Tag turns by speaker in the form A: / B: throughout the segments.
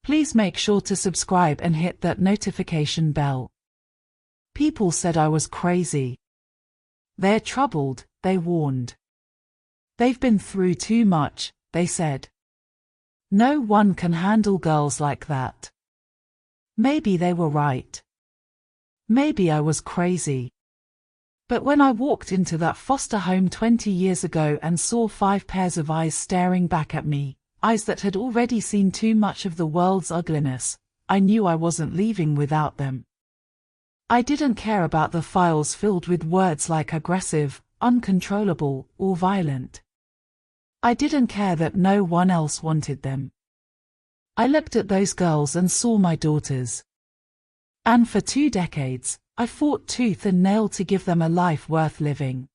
A: Please make sure to subscribe and hit that notification bell. People said I was crazy. They're troubled, they warned. They've been through too much, they said. No one can handle girls like that. Maybe they were right. Maybe I was crazy. But when I walked into that foster home 20 years ago and saw 5 pairs of eyes staring back at me, eyes that had already seen too much of the world's ugliness, I knew I wasn't leaving without them. I didn't care about the files filled with words like aggressive, uncontrollable, or violent. I didn't care that no one else wanted them. I looked at those girls and saw my daughters. And for 2 decades, I fought tooth and nail to give them a life worth living.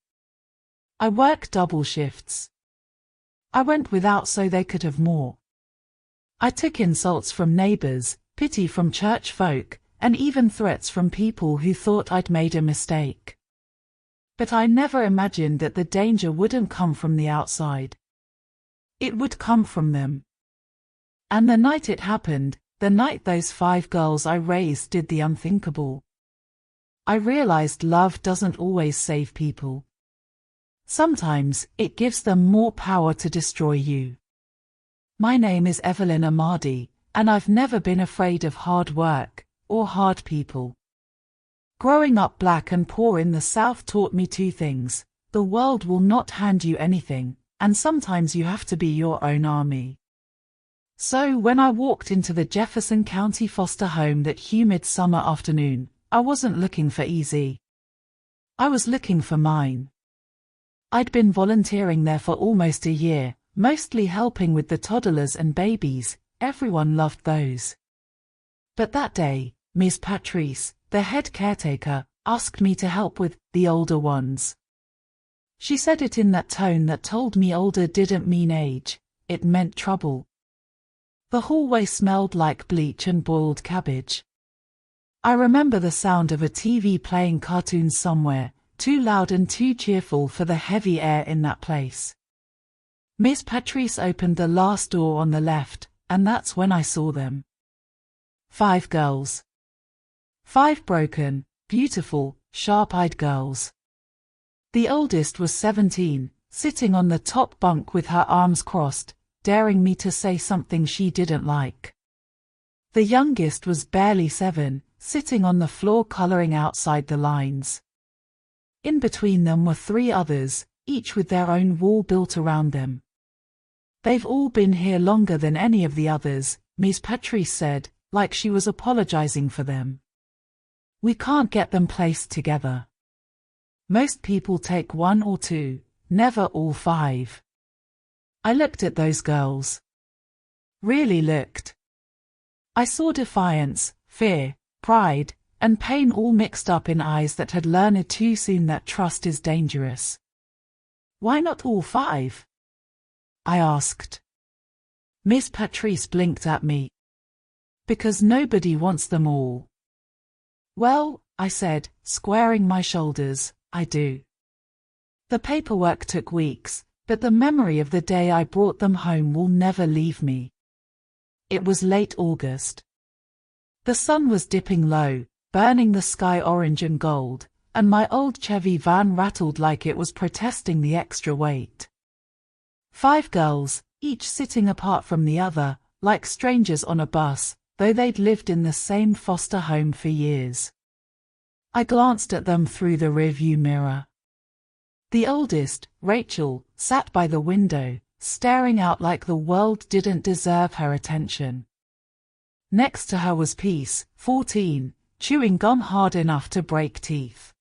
A: I worked double shifts. I went without so they could have more. I took insults from neighbors, pity from church folk, and even threats from people who thought I'd made a mistake. But I never imagined that the danger wouldn't come from the outside. It would come from them. And the night it happened, the night those 5 girls I raised did the unthinkable, I realized love doesn't always save people. Sometimes, it gives them more power to destroy you. My name is Evelyn Amadi, and I've never been afraid of hard work, or hard people. Growing up black and poor in the South taught me 2 things. The world will not hand you anything, and sometimes you have to be your own army. So when I walked into the Jefferson County foster home that humid summer afternoon, I wasn't looking for easy. I was looking for mine. I'd been volunteering there for almost a year, mostly helping with the toddlers and babies. Everyone loved those. But that day, Ms. Patrice, the head caretaker, asked me to help with the older ones. She said it in that tone that told me older didn't mean age, it meant trouble. The hallway smelled like bleach and boiled cabbage. I remember the sound of a TV playing cartoons somewhere, too loud and too cheerful for the heavy air in that place. Miss Patrice opened the last door on the left, and that's when I saw them. 5 girls. 5 broken, beautiful, sharp-eyed girls. The oldest was 17, sitting on the top bunk with her arms crossed, daring me to say something she didn't like. The youngest was barely 7, sitting on the floor coloring outside the lines. In between them were 3 others, each with their own wall built around them. They've all been here longer than any of the others, Ms. Patrice said, like she was apologizing for them. We can't get them placed together. Most people take 1 or 2, never all 5. I looked at those girls. Really looked. I saw defiance, fear, pride, and pain all mixed up in eyes that had learned too soon that trust is dangerous. Why not all 5? I asked. Miss Patrice blinked at me. Because nobody wants them all. Well, I said, squaring my shoulders, I do. The paperwork took weeks, but the memory of the day I brought them home will never leave me. It was late August. The sun was dipping low, burning the sky orange and gold, and my old Chevy van rattled like it was protesting the extra weight. 5 girls, each sitting apart from the other, like strangers on a bus, though they'd lived in the same foster home for years. I glanced at them through the rearview mirror. The oldest, Rachel, sat by the window, staring out like the world didn't deserve her attention. Next to her was Peace, 14, chewing gum hard enough to break teeth.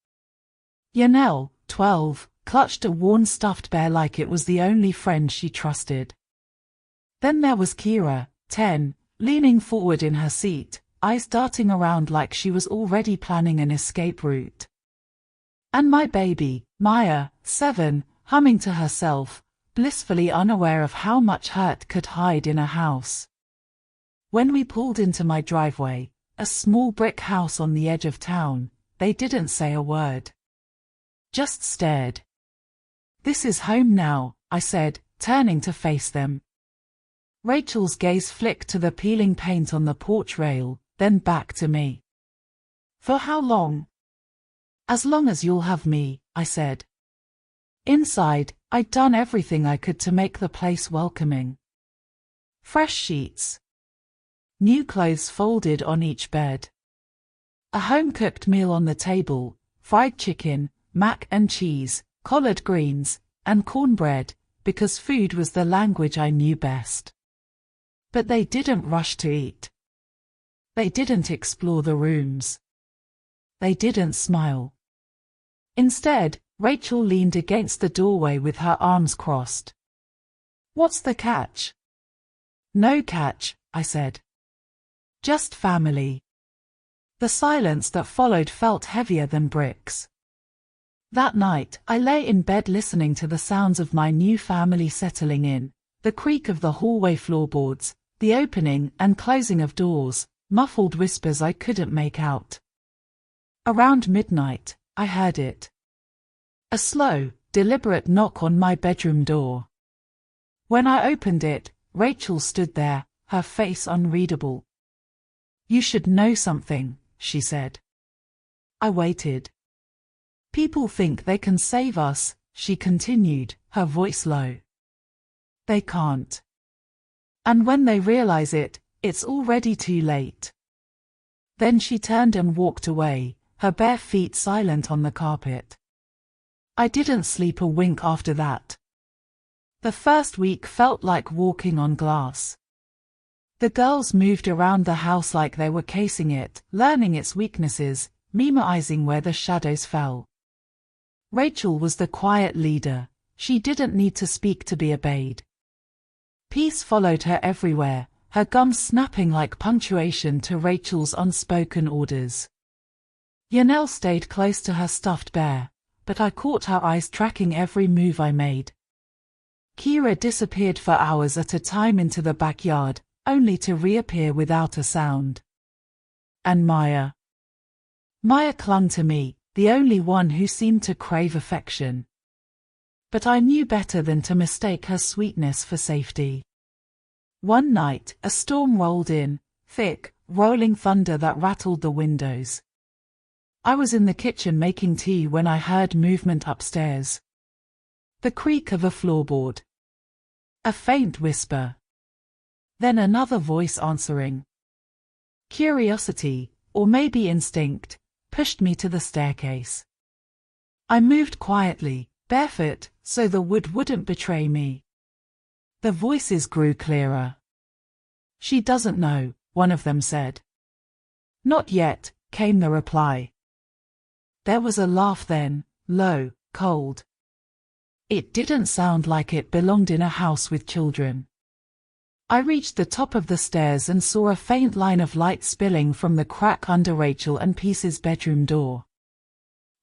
A: Yanelle, 12, clutched a worn stuffed bear like it was the only friend she trusted. Then there was Kira, 10, leaning forward in her seat, eyes darting around like she was already planning an escape route. And my baby, Maya, 7, humming to herself, blissfully unaware of how much hurt could hide in a house. When we pulled into my driveway, a small brick house on the edge of town, they didn't say a word. Just stared. This is home now, I said, turning to face them. Rachel's gaze flicked to the peeling paint on the porch rail, then back to me. For how long? As long as you'll have me, I said. Inside, I'd done everything I could to make the place welcoming. Fresh sheets. New clothes folded on each bed. A home-cooked meal on the table, fried chicken, mac and cheese, collard greens, and cornbread, because food was the language I knew best. But they didn't rush to eat. They didn't explore the rooms. They didn't smile. Instead, Rachel leaned against the doorway with her arms crossed. What's the catch? No catch, I said. Just family. The silence that followed felt heavier than bricks. That night, I lay in bed listening to the sounds of my new family settling in, the creak of the hallway floorboards, the opening and closing of doors, muffled whispers I couldn't make out. Around midnight, I heard it. A slow, deliberate knock on my bedroom door. When I opened it, Rachel stood there, her face unreadable. You should know something, she said. I waited. People think they can save us, she continued, her voice low. They can't. And when they realize it, it's already too late. Then she turned and walked away, her bare feet silent on the carpet. I didn't sleep a wink after that. The first week felt like walking on glass. The girls moved around the house like they were casing it, learning its weaknesses, memorizing where the shadows fell. Rachel was the quiet leader. She didn't need to speak to be obeyed. Peace followed her everywhere, her gums snapping like punctuation to Rachel's unspoken orders. Yanelle stayed close to her stuffed bear, but I caught her eyes tracking every move I made. Kira disappeared for hours at a time into the backyard, only to reappear without a sound. And Maya. Maya clung to me, the only one who seemed to crave affection. But I knew better than to mistake her sweetness for safety. One night, a storm rolled in, thick, rolling thunder that rattled the windows. I was in the kitchen making tea when I heard movement upstairs. The creak of a floorboard. A faint whisper. Then another voice answering. Curiosity, or maybe instinct, pushed me to the staircase. I moved quietly, barefoot, so the wood wouldn't betray me. The voices grew clearer. She doesn't know, one of them said. Not yet, came the reply. There was a laugh then, low, cold. It didn't sound like it belonged in a house with children. I reached the top of the stairs and saw a faint line of light spilling from the crack under Rachel and Peace's bedroom door.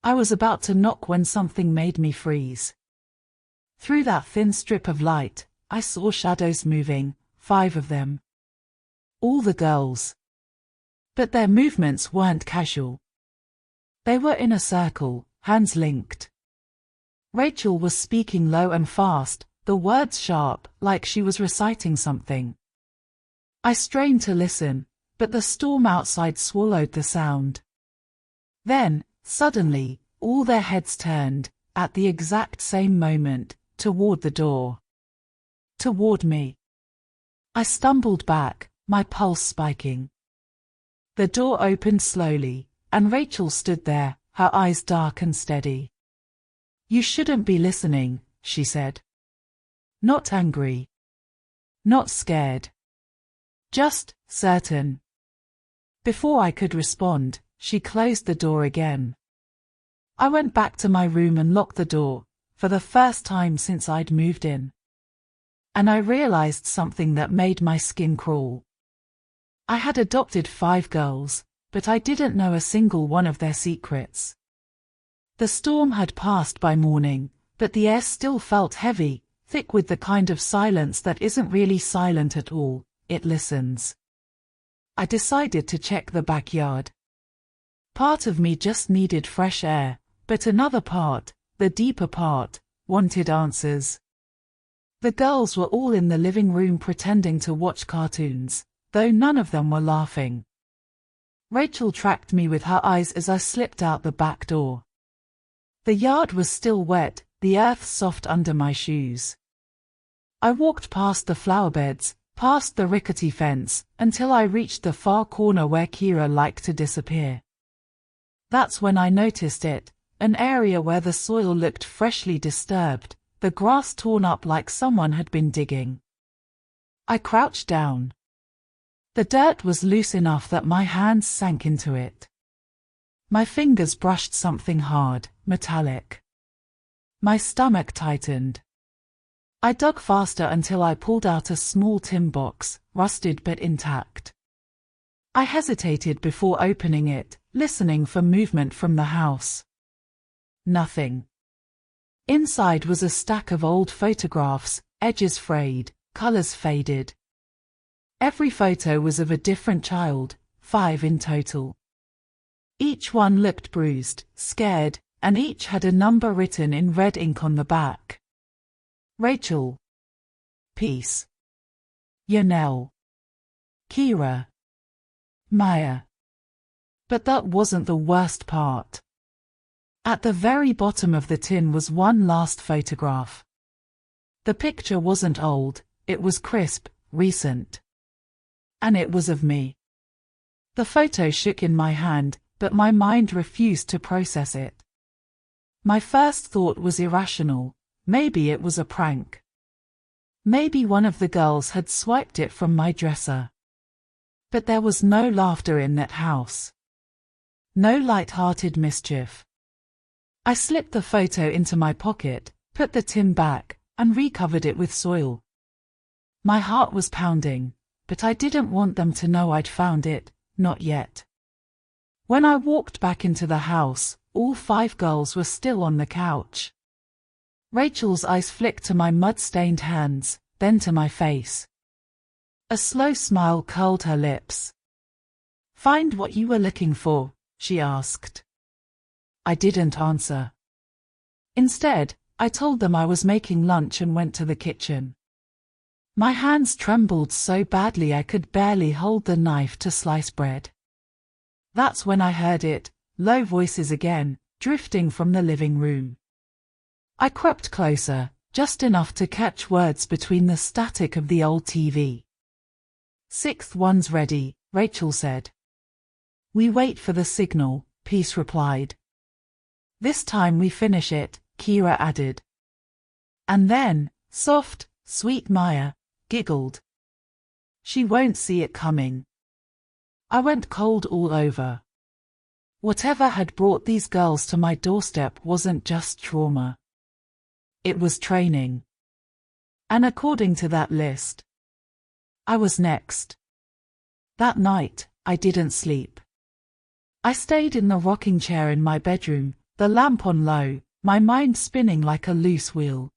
A: I was about to knock when something made me freeze. Through that thin strip of light, I saw shadows moving, 5 of them. All the girls. But their movements weren't casual. They were in a circle, hands linked. Rachel was speaking low and fast, the words sharp, like she was reciting something. I strained to listen, but the storm outside swallowed the sound. Then, suddenly, all their heads turned, at the exact same moment, toward the door. Toward me. I stumbled back, my pulse spiking. The door opened slowly, and Rachel stood there, her eyes dark and steady. You shouldn't be listening, she said. Not angry. Not scared. Just certain. Before I could respond, she closed the door again. I went back to my room and locked the door, for the first time since I'd moved in. And I realized something that made my skin crawl. I had adopted 5 girls, but I didn't know a single one of their secrets. The storm had passed by morning, but the air still felt heavy, thick with the kind of silence that isn't really silent at all, it listens. I decided to check the backyard. Part of me just needed fresh air, but another part, the deeper part, wanted answers. The girls were all in the living room pretending to watch cartoons, though none of them were laughing. Rachel tracked me with her eyes as I slipped out the back door. The yard was still wet, the earth soft under my shoes. I walked past the flower beds, past the rickety fence, until I reached the far corner where Kira liked to disappear. That's when I noticed it, an area where the soil looked freshly disturbed, the grass torn up like someone had been digging. I crouched down. The dirt was loose enough that my hands sank into it. My fingers brushed something hard, metallic. My stomach tightened. I dug faster until I pulled out a small tin box, rusted but intact. I hesitated before opening it, listening for movement from the house. Nothing. Inside was a stack of old photographs, edges frayed, colors faded. Every photo was of a different child, 5 in total. Each one looked bruised, scared, and each had a number written in red ink on the back. Rachel. Peace. Yanel. Kira. Maya. But that wasn't the worst part. At the very bottom of the tin was one last photograph. The picture wasn't old, it was crisp, recent. And it was of me. The photo shook in my hand, but my mind refused to process it. My first thought was irrational. Maybe it was a prank. Maybe one of the girls had swiped it from my dresser. But there was no laughter in that house. No light-hearted mischief. I slipped the photo into my pocket, put the tin back, and recovered it with soil. My heart was pounding, but I didn't want them to know I'd found it, not yet. When I walked back into the house, all 5 girls were still on the couch. Rachel's eyes flicked to my mud-stained hands, then to my face. A slow smile curled her lips. "Find what you were looking for?" she asked. I didn't answer. Instead, I told them I was making lunch and went to the kitchen. My hands trembled so badly I could barely hold the knife to slice bread. That's when I heard it, low voices again, drifting from the living room. I crept closer, just enough to catch words between the static of the old TV. "Sixth one's ready," Rachel said. "We wait for the signal," Peace replied. "This time we finish it," Kira added. And then, soft, sweet Maya giggled. "She won't see it coming." I went cold all over. Whatever had brought these girls to my doorstep wasn't just trauma. It was training. And according to that list, I was next. That night, I didn't sleep. I stayed in the rocking chair in my bedroom, the lamp on low, my mind spinning like a loose wheel.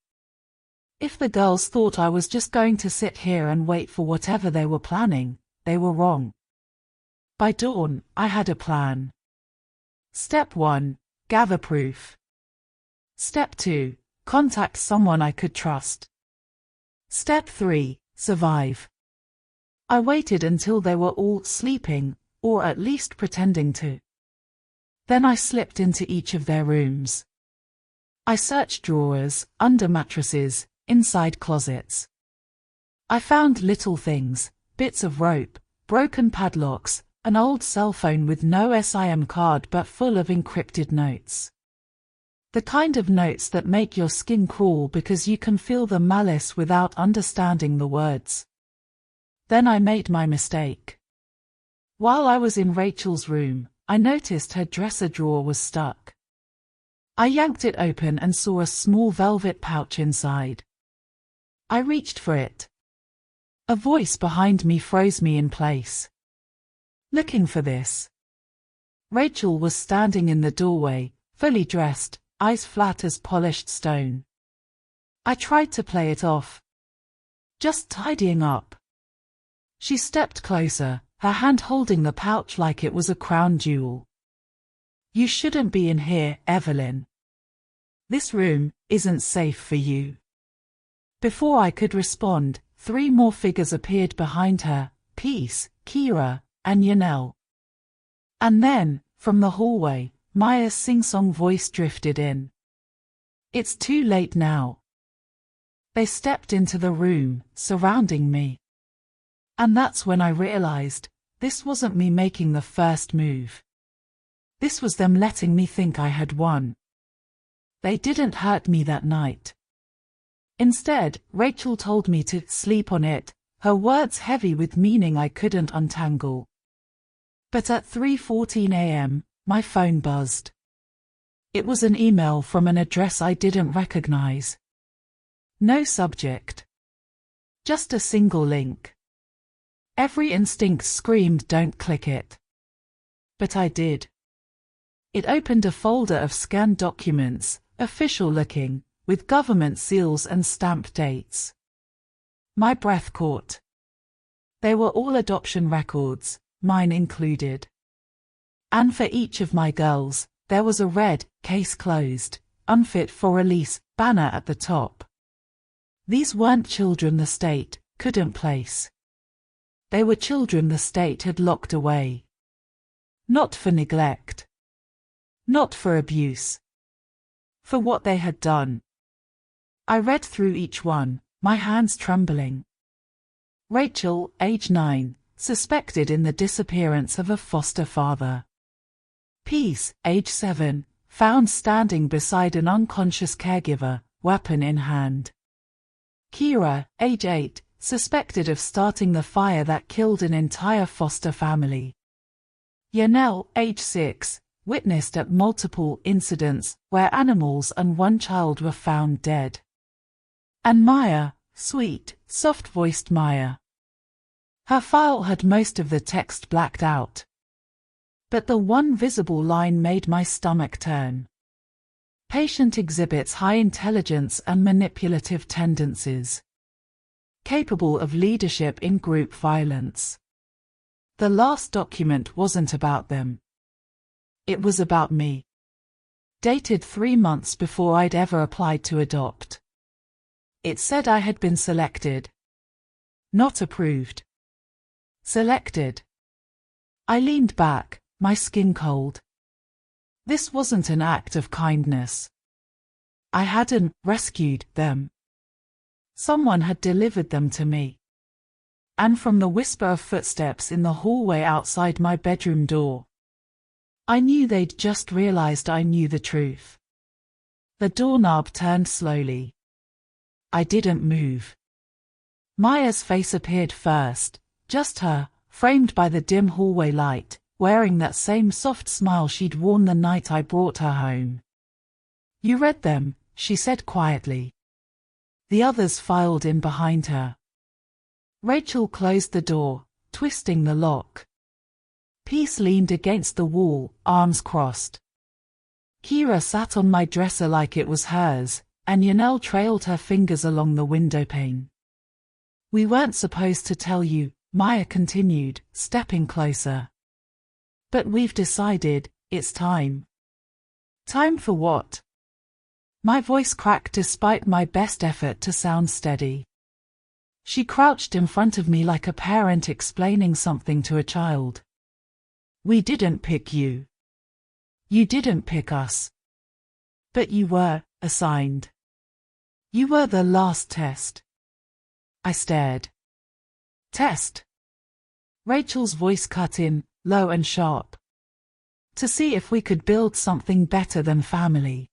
A: If the girls thought I was just going to sit here and wait for whatever they were planning, they were wrong. By dawn, I had a plan. Step 1, gather proof. Step 2, contact someone I could trust. Step 3, survive. I waited until they were all sleeping, or at least pretending to. Then I slipped into each of their rooms. I searched drawers, under mattresses, inside closets. I found little things, bits of rope, broken padlocks, an old cell phone with no SIM card but full of encrypted notes. The kind of notes that make your skin crawl because you can feel the malice without understanding the words. Then I made my mistake. While I was in Rachel's room, I noticed her dresser drawer was stuck. I yanked it open and saw a small velvet pouch inside. I reached for it. A voice behind me froze me in place. "Looking for this?" Rachel was standing in the doorway, fully dressed, eyes flat as polished stone. I tried to play it off. "Just tidying up." She stepped closer, her hand holding the pouch like it was a crown jewel. "You shouldn't be in here, Evelyn. This room isn't safe for you." Before I could respond, 3 more figures appeared behind her, Peace, Kira, and Yanel. And then, from the hallway, Maya's sing-song voice drifted in. It's too late now. They stepped into the room, surrounding me. And that's when I realized, this wasn't me making the first move. This was them letting me think I had won. They didn't hurt me that night. Instead, Rachel told me to sleep on it, her words heavy with meaning I couldn't untangle. But at 3:14 a.m., my phone buzzed. It was an email from an address I didn't recognize. No subject. Just a single link. Every instinct screamed, don't click it. But I did. It opened a folder of scanned documents, official looking, with government seals and stamp dates. My breath caught. They were all adoption records, mine included. And for each of my girls, there was a red, case closed, unfit for release, banner at the top. These weren't children the state couldn't place. They were children the state had locked away. Not for neglect. Not for abuse. For what they had done. I read through each one, my hands trembling. Rachel, age 9, suspected in the disappearance of a foster father. Peace, age 7, found standing beside an unconscious caregiver, weapon in hand. Kira, age 8, suspected of starting the fire that killed an entire foster family. Yanel, age 6, witnessed at multiple incidents where animals and one child were found dead. And Maya, sweet, soft-voiced Maya. Her file had most of the text blacked out. But the one visible line made my stomach turn. Patient exhibits high intelligence and manipulative tendencies. Capable of leadership in group violence. The last document wasn't about them. It was about me. Dated 3 months before I'd ever applied to adopt. It said I had been selected. Not approved. Selected. I leaned back, my skin cold. This wasn't an act of kindness. I hadn't rescued them. Someone had delivered them to me. And from the whisper of footsteps in the hallway outside my bedroom door, I knew they'd just realized I knew the truth. The doorknob turned slowly. I didn't move. Maya's face appeared first, just her, framed by the dim hallway light, wearing that same soft smile she'd worn the night I brought her home. You read them, she said quietly. The others filed in behind her. Rachel closed the door, twisting the lock. Peace leaned against the wall, arms crossed. Kira sat on my dresser like it was hers, and Yanel trailed her fingers along the windowpane. We weren't supposed to tell you, Maya continued, stepping closer. But we've decided, it's time. Time for what? My voice cracked despite my best effort to sound steady. She crouched in front of me like a parent explaining something to a child. We didn't pick you. You didn't pick us. But you were assigned. You were the last test. I stared. Test? Rachel's voice cut in, low and sharp. To see if we could build something better than family.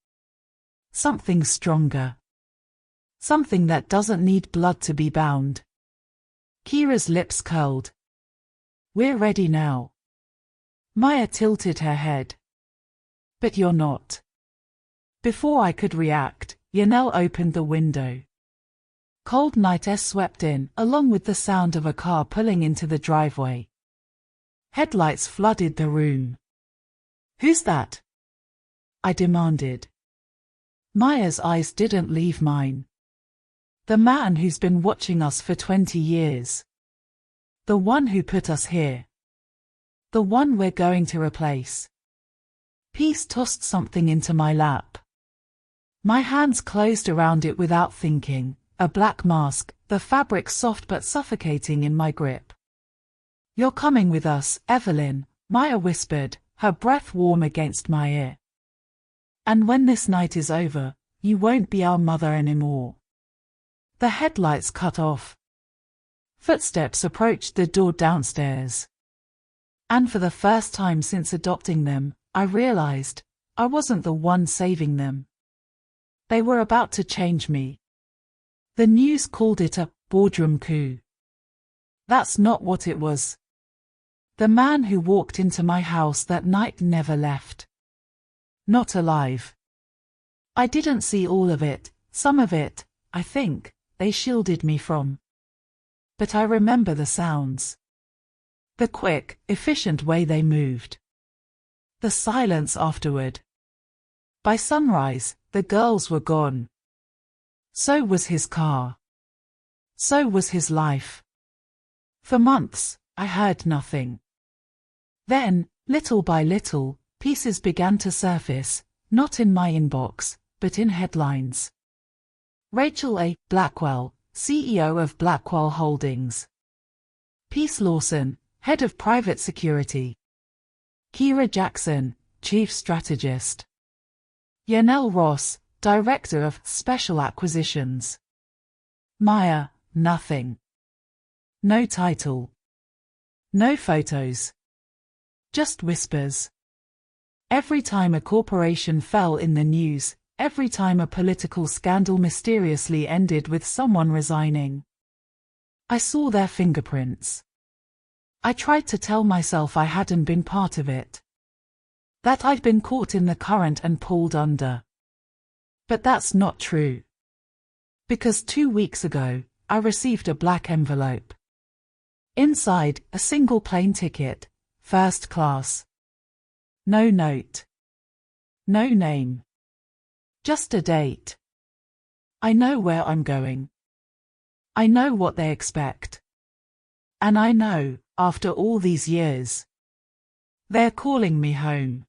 A: Something stronger. Something that doesn't need blood to be bound. Kira's lips curled. We're ready now. Maya tilted her head. But you're not. Before I could react, Yanel opened the window. Cold night air swept in, along with the sound of a car pulling into the driveway. Headlights flooded the room. Who's that? I demanded. Maya's eyes didn't leave mine. The man who's been watching us for 20 years. The one who put us here. The one we're going to replace. Peace tossed something into my lap. My hands closed around it without thinking, a black mask, the fabric soft but suffocating in my grip. "You're coming with us, Evelyn," Maya whispered, her breath warm against my ear. "And when this night is over, you won't be our mother anymore." The headlights cut off. Footsteps approached the door downstairs. And for the first time since adopting them, I realized I wasn't the one saving them. They were about to change me. The news called it a boardroom coup. That's not what it was. The man who walked into my house that night never left. Not alive. I didn't see all of it, some of it, I think, they shielded me from. But I remember the sounds. The quick, efficient way they moved. The silence afterward. By sunrise, the girls were gone. So was his car. So was his life. For months, I heard nothing. Then, little by little, pieces began to surface, not in my inbox, but in headlines. Rachel A. Blackwell, CEO of Blackwell Holdings. Peace Lawson, Head of Private Security. Kira Jackson, Chief Strategist. Yanel Ross, Director of Special Acquisitions. Maya, nothing. No title. No photos. Just whispers. Every time a corporation fell in the news, every time a political scandal mysteriously ended with someone resigning, I saw their fingerprints. I tried to tell myself I hadn't been part of it. That I'd been caught in the current and pulled under. But that's not true. Because 2 weeks ago, I received a black envelope. Inside, a single plane ticket, first class. No note. No name. Just a date. I know where I'm going. I know what they expect. And I know, after all these years, they're calling me home.